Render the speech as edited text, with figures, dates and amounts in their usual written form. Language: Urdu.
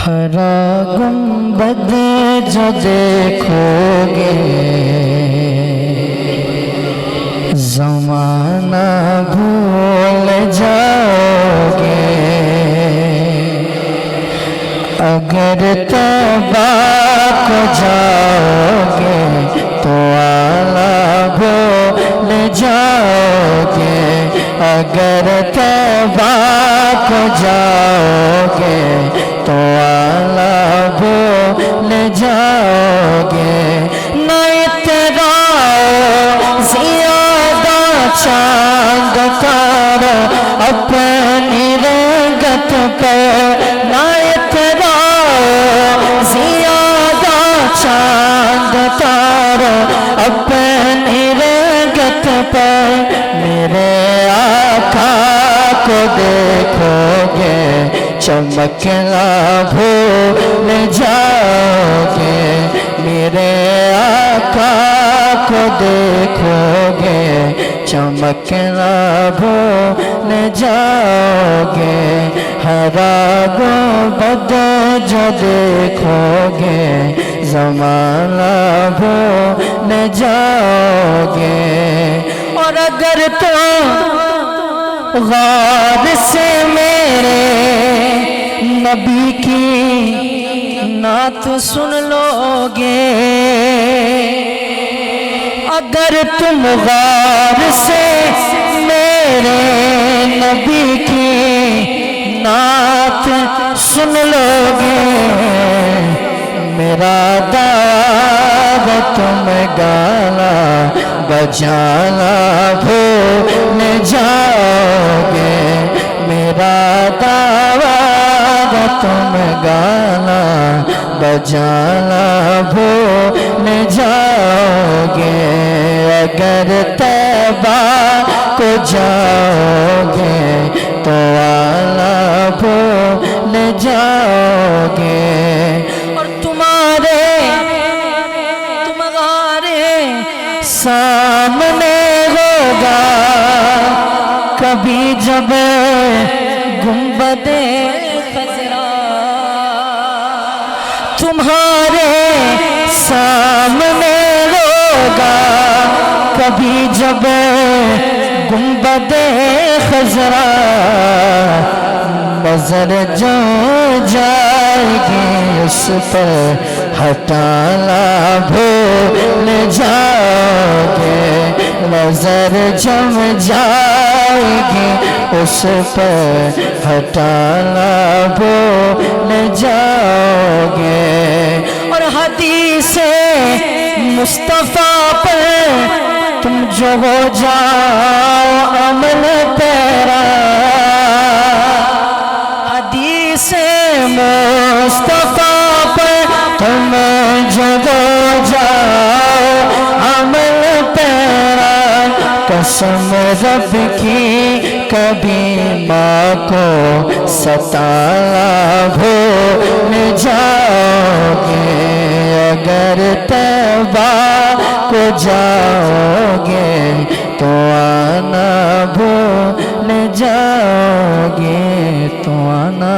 ہرا گنبد جو دیکھو گے زمانہ بھول جاؤ گے، اگر توبہ کو جاؤ گے تو اعلیٰ بھول جاؤ گے، اگر توبہ کو جاؤ گے تو اعلیٰ بھول جاؤ گے۔ نہ اتراؤ زیادہ چاند تارا اپنی رنگت پر، نہ اتراؤ زیادہ چاند تارا اپنی رنگت پر، میرے آقا کو دیکھو گے چمکنا بھول جاؤ گے، میرے آقا کو دیکھو گے چمکنا بھول جاؤ گے، ہرا گنبد جو دیکھو گے زمانہ بھول جاؤ گے۔ اور اگر تو غور سے میرے نبی کی نعت سن لو گے، اگر تم غور سے میرے نبی کی نعت سن لو گے، میرا دعوت تم گانا بجانا بھول جاؤ گے، میرا دعوت تم گانا بجانا بھول جاؤ گے، اگر توبہ کو جاؤ گے تو اعلیٰ بھول جاؤ گے۔ اور تمہارے سامنے ہوگا کبھی جب گنبد خضرا، تمہارے سامنے ہوگا کبھی جب گنبد خضرا، نظر جو جائے گی اس پر ہٹانا بھول جاؤ گے، نظر جم جائے گی اس پر ہٹانا بھول جاؤ گے۔ اور حدیث مصطفیٰ پر تم جو ہو جاؤ عمل پیرا، حدیث مصطفیٰ پر تم جو ہو جاؤ عمل پیرا، قسم رب کی کبھی ماں کو ستانا بھول جاؤ گے، اگر توبہ کو جاؤ گے تو آنا بھول جاؤ گے، تو آنا